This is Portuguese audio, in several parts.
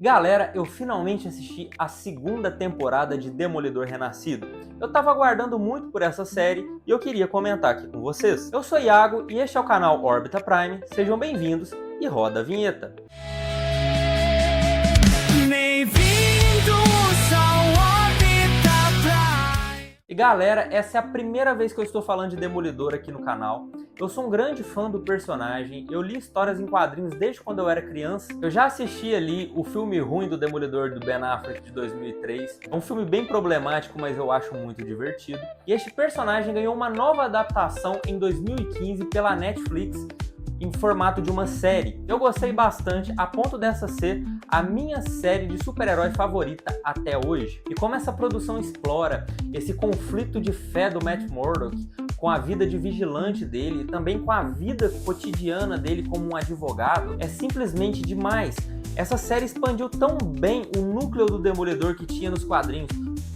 Galera, eu finalmente assisti a segunda temporada de Demolidor Renascido. Eu tava aguardando muito por essa série e eu queria comentar aqui com vocês. Eu sou Iago e este é o canal Órbita Prime, sejam bem-vindos e roda a vinheta. E galera, essa é a primeira vez que eu estou falando de Demolidor aqui no canal. Eu sou um grande fã do personagem, eu li histórias em quadrinhos desde quando eu era criança. Eu já assisti ali o filme ruim do Demolidor do Ben Affleck de 2003. É um filme bem problemático, mas eu acho muito divertido. E este personagem ganhou uma nova adaptação em 2015 pela Netflix, em formato de uma série. Eu gostei bastante, a ponto dessa ser a minha série de super-herói favorita até hoje. E como essa produção explora esse conflito de fé do Matt Murdock com a vida de vigilante dele e também com a vida cotidiana dele como um advogado, é simplesmente demais. Essa série expandiu tão bem o núcleo do Demolidor que tinha nos quadrinhos.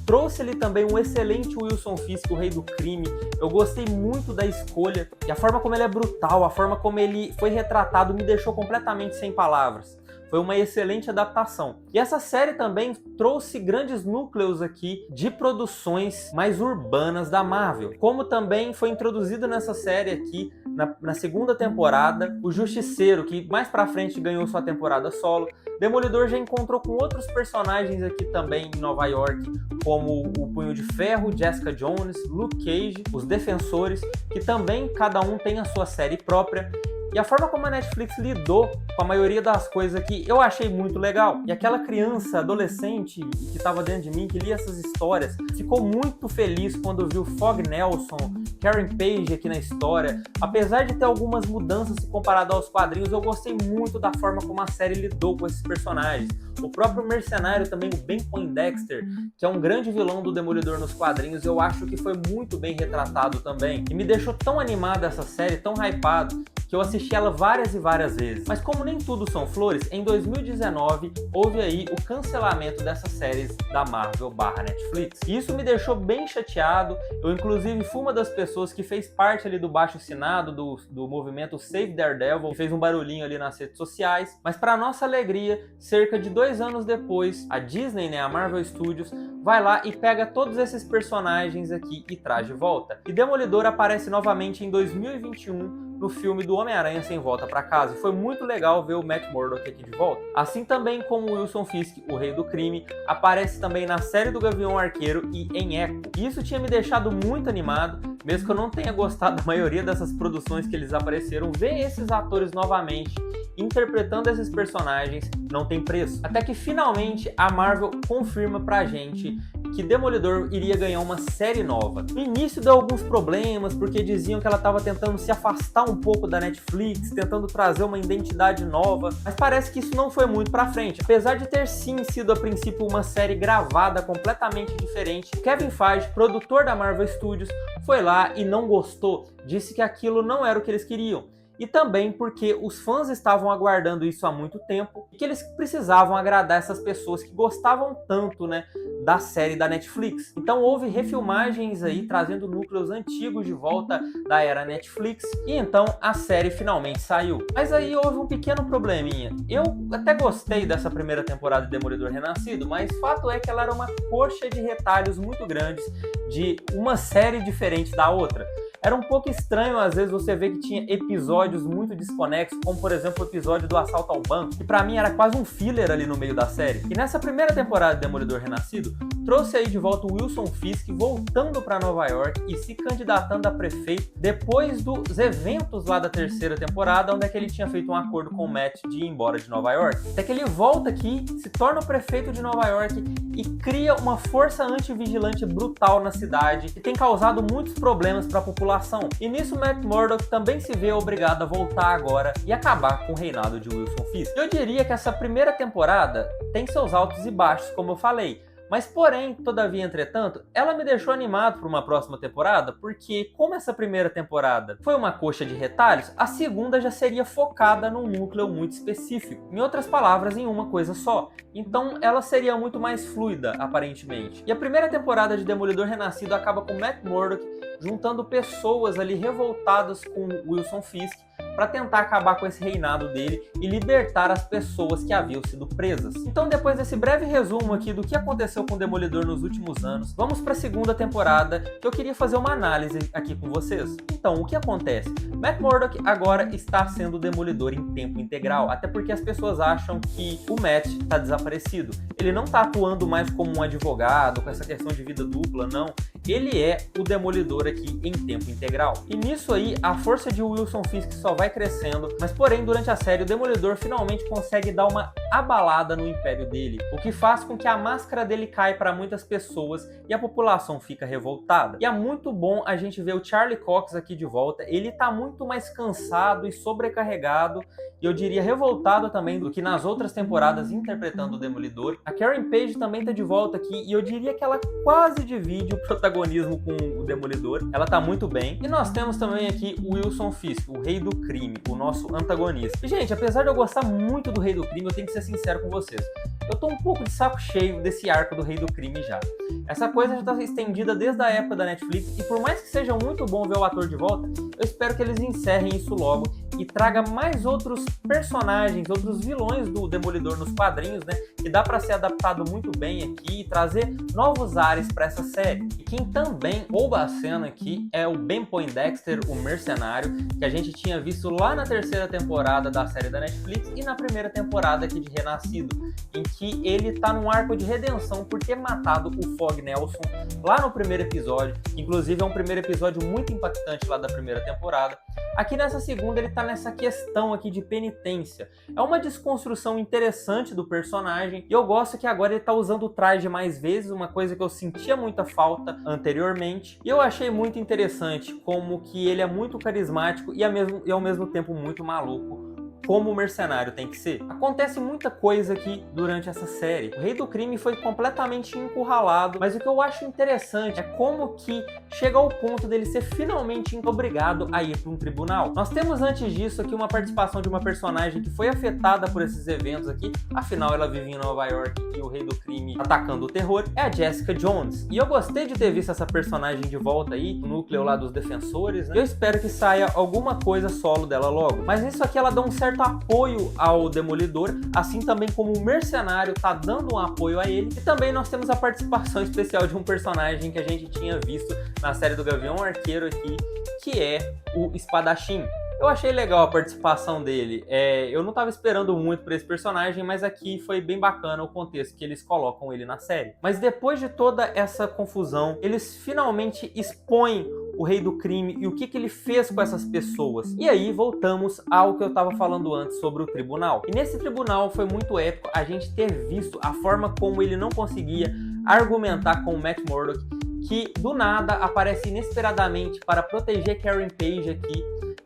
Trouxe-lhe também um excelente Wilson Fisk, o rei do crime. Eu gostei muito da escolha e a forma como ele é brutal, a forma como ele foi retratado me deixou completamente sem palavras. Foi uma excelente adaptação. E essa série também trouxe grandes núcleos aqui de produções mais urbanas da Marvel. Como também foi introduzido nessa série aqui, na segunda temporada, o Justiceiro, que mais pra frente ganhou sua temporada solo. Demolidor já encontrou com outros personagens aqui também em Nova York, como o Punho de Ferro, Jessica Jones, Luke Cage, os Defensores, que também cada um tem a sua série própria. E a forma como a Netflix lidou com a maioria das coisas aqui, eu achei muito legal. E aquela criança, adolescente que estava dentro de mim, que lia essas histórias, ficou muito feliz quando viu Fog Nelson, Karen Page aqui na história. Apesar de ter algumas mudanças se comparado aos quadrinhos, eu gostei muito da forma como a série lidou com esses personagens. O próprio Mercenário também, o Ben Poindexter, que é um grande vilão do Demolidor nos quadrinhos, eu acho que foi muito bem retratado também. E me deixou tão animado essa série, tão hypado, que eu assisti ela várias e várias vezes. Mas como nem tudo são flores, em 2019 houve aí o cancelamento dessas séries da Marvel / Netflix. E isso me deixou bem chateado. Eu inclusive fui uma das pessoas que fez parte ali do baixo-assinado do movimento Save Daredevil, que fez um barulhinho ali nas redes sociais. Mas para nossa alegria, cerca de 2 anos depois, a Disney, a Marvel Studios, vai lá e pega todos esses personagens aqui e traz de volta. E Demolidor aparece novamente em 2021 no filme do Homem-Aranha Sem Volta Pra Casa. E foi muito legal ver o Matt Murdock aqui de volta. Assim também como o Wilson Fisk, o rei do crime, aparece também na série do Gavião Arqueiro e em Echo. E isso tinha me deixado muito animado, mesmo que eu não tenha gostado da maioria dessas produções que eles apareceram. Ver esses atores novamente interpretando esses personagens não tem preço. Até que finalmente a Marvel confirma pra gente que Demolidor iria ganhar uma série nova. No início deu alguns problemas, porque diziam que ela estava tentando se afastar um pouco da Netflix, tentando trazer uma identidade nova, mas parece que isso não foi muito pra frente. Apesar de ter sim sido a princípio uma série gravada completamente diferente, Kevin Feige, produtor da Marvel Studios, foi lá e não gostou, disse que aquilo não era o que eles queriam. E também porque os fãs estavam aguardando isso há muito tempo e que eles precisavam agradar essas pessoas que gostavam tanto, da série da Netflix. Então houve refilmagens aí trazendo núcleos antigos de volta da era Netflix e então a série finalmente saiu. Mas aí houve um pequeno probleminha. Eu até gostei dessa primeira temporada de Demolidor Renascido, mas fato é que ela era uma coxa de retalhos muito grandes de uma série diferente da outra. Era um pouco estranho, às vezes, você ver que tinha episódios muito desconexos, como, por exemplo, o episódio do assalto ao banco, que pra mim era quase um filler ali no meio da série. E nessa primeira temporada de Demolidor Renascido, trouxe aí de volta o Wilson Fisk voltando pra Nova York e se candidatando a prefeito depois dos eventos lá da terceira temporada, onde é que ele tinha feito um acordo com o Matt de ir embora de Nova York. Até que ele volta aqui, se torna o prefeito de Nova York e cria uma força antivigilante brutal na cidade, que tem causado muitos problemas para a população. E nisso Matt Murdock também se vê obrigado a voltar agora e acabar com o reinado de Wilson Fisk. Eu diria que essa primeira temporada tem seus altos e baixos, como eu falei, mas porém, todavia, entretanto, ela me deixou animado para uma próxima temporada, porque como essa primeira temporada foi uma coxa de retalhos, a segunda já seria focada num núcleo muito específico. Em outras palavras, em uma coisa só. Então ela seria muito mais fluida, aparentemente. E a primeira temporada de Demolidor Renascido acaba com Matt Murdock juntando pessoas ali revoltadas com Wilson Fisk para tentar acabar com esse reinado dele e libertar as pessoas que haviam sido presas. Então, depois desse breve resumo aqui do que aconteceu com o Demolidor nos últimos anos, vamos para a segunda temporada, que eu queria fazer uma análise aqui com vocês. Então, o que acontece? Matt Murdock agora está sendo o Demolidor em tempo integral, até porque as pessoas acham que o Matt está desaparecido. Ele não está atuando mais como um advogado, com essa questão de vida dupla, não. Ele é o Demolidor aqui em tempo integral. E nisso aí, a força de Wilson Fisk só vai crescendo, mas porém, durante a série, o Demolidor finalmente consegue dar uma abalada no império dele, o que faz com que a máscara dele caia para muitas pessoas e a população fica revoltada. E é muito bom a gente ver o Charlie Cox aqui de volta. Ele tá muito mais cansado e sobrecarregado, e eu diria revoltado também, do que nas outras temporadas interpretando o Demolidor. A Karen Page também tá de volta aqui, e eu diria que ela quase divide o protagonismo com o Demolidor. Ela tá muito bem. E nós temos também aqui o Wilson Fisk, o Rei do Crime, o nosso antagonista. E, gente, apesar de eu gostar muito do Rei do Crime, eu tenho que ser sincero com vocês. Eu tô um pouco de saco cheio desse arco do Rei do Crime já. Essa coisa já tá estendida desde a época da Netflix, e por mais que seja muito bom ver o ator de volta, eu espero que eles encerrem isso logo e traga mais outros personagens, outros vilões do Demolidor nos quadrinhos, né? Que dá pra ser adaptado muito bem aqui e trazer novos ares pra essa série. E quem também rouba a cena aqui é o Ben Poindexter, o mercenário, que a gente tinha visto lá na terceira temporada da série da Netflix e na primeira temporada aqui de Renascido, em que ele tá num arco de redenção por ter matado o Fog Nelson lá no primeiro episódio. Inclusive é um primeiro episódio muito impactante lá da primeira temporada. Aqui nessa segunda ele tá nessa questão aqui de penitência. É uma desconstrução interessante do personagem, e eu gosto que agora ele tá usando o traje mais vezes, uma coisa que eu sentia muita falta anteriormente. E eu achei muito interessante como que ele é muito carismático e ao mesmo tempo muito maluco, como o mercenário tem que ser. Acontece muita coisa aqui durante essa série. O Rei do Crime foi completamente encurralado, mas o que eu acho interessante é como que chega ao ponto dele ser finalmente obrigado a ir para um tribunal. Nós temos antes disso aqui uma participação de uma personagem que foi afetada por esses eventos aqui, afinal ela vive em Nova York e o Rei do Crime atacando o terror, é a Jessica Jones. E eu gostei de ter visto essa personagem de volta aí, no núcleo lá dos defensores, né? Eu espero que saia alguma coisa solo dela logo. Mas nisso aqui ela dá um certo apoio ao Demolidor, assim também como o mercenário tá dando um apoio a ele. E também nós temos a participação especial de um personagem que a gente tinha visto na série do Gavião Arqueiro aqui, que é o Espadachim. Eu achei legal a participação dele. Eu não estava esperando muito para esse personagem, mas aqui foi bem bacana o contexto que eles colocam ele na série. Mas depois de toda essa confusão, eles finalmente expõem o Rei do Crime e o que ele fez com essas pessoas. E aí voltamos ao que eu estava falando antes sobre o tribunal. E nesse tribunal foi muito épico a gente ter visto a forma como ele não conseguia argumentar com o Matt Murdock, que do nada aparece inesperadamente para proteger Karen Page aqui,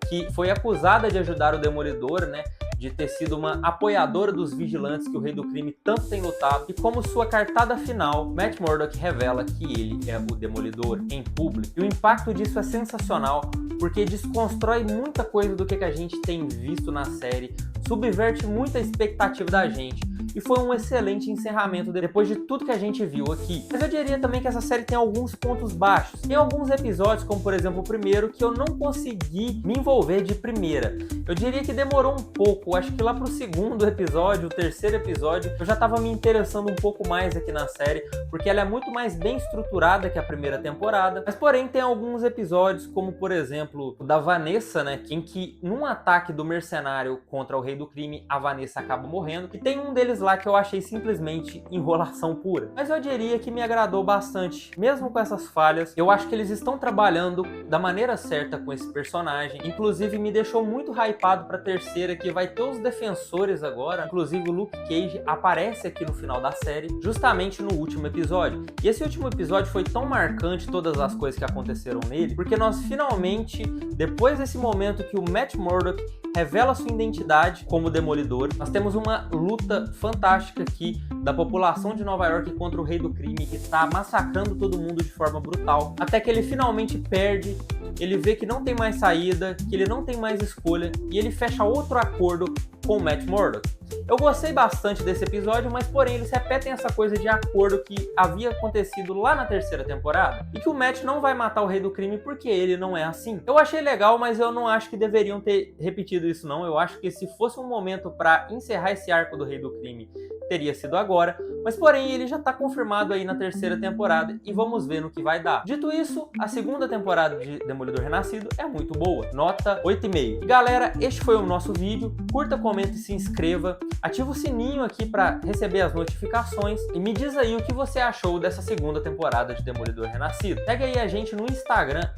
que foi acusada de ajudar o Demolidor, né? De ter sido uma apoiadora dos vigilantes que o Rei do Crime tanto tem lutado. E como sua cartada final, Matt Murdock revela que ele é o Demolidor em público. E o impacto disso é sensacional, porque desconstrói muita coisa do que a gente tem visto na série, subverte muita expectativa da gente. E foi um excelente encerramento depois de tudo que a gente viu aqui. Mas eu diria também que essa série tem alguns pontos baixos. Tem alguns episódios, como por exemplo o primeiro, que eu não consegui me envolver de primeira. Eu diria que demorou um pouco. Acho que lá pro segundo episódio, o terceiro episódio, eu já tava me interessando um pouco mais aqui na série, porque ela é muito mais bem estruturada que a primeira temporada. Mas porém tem alguns episódios, como por exemplo o da Vanessa, né, em que num ataque do mercenário contra o Rei do Crime, a Vanessa acaba morrendo. E tem um deles lá que eu achei simplesmente enrolação pura. Mas eu diria que me agradou bastante. Mesmo com essas falhas, eu acho que eles estão trabalhando da maneira certa com esse personagem. Inclusive me deixou muito hypado pra terceira, que vai ter os defensores agora. Inclusive o Luke Cage aparece aqui no final da série, justamente no último episódio. E esse último episódio foi tão marcante, todas as coisas que aconteceram nele, porque nós finalmente, depois desse momento que o Matt Murdock revela sua identidade como Demolidor, nós temos uma luta fantástica aqui da população de Nova York contra o Rei do Crime, que está massacrando todo mundo de forma brutal, até que ele finalmente perde, ele vê que não tem mais saída, que ele não tem mais escolha, e ele fecha outro acordo com o Matt Murdock. Eu gostei bastante desse episódio, mas porém eles repetem essa coisa de acordo que havia acontecido lá na terceira temporada, e que o Matt não vai matar o Rei do Crime porque ele não é assim. Eu achei legal, mas eu não acho que deveriam ter repetido isso não. Eu acho que se fosse um momento para encerrar esse arco do Rei do Crime, teria sido agora, mas porém ele já tá confirmado aí na terceira temporada e vamos ver no que vai dar. Dito isso, a segunda temporada de Demolidor Renascido é muito boa, nota 8,5. E galera, este foi o nosso vídeo, curta, comenta e se inscreva, ativa o sininho aqui para receber as notificações e me diz aí o que você achou dessa segunda temporada de Demolidor Renascido. Segue aí a gente no Instagram,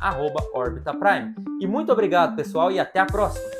@OrbitaPrime. E muito obrigado pessoal e até a próxima!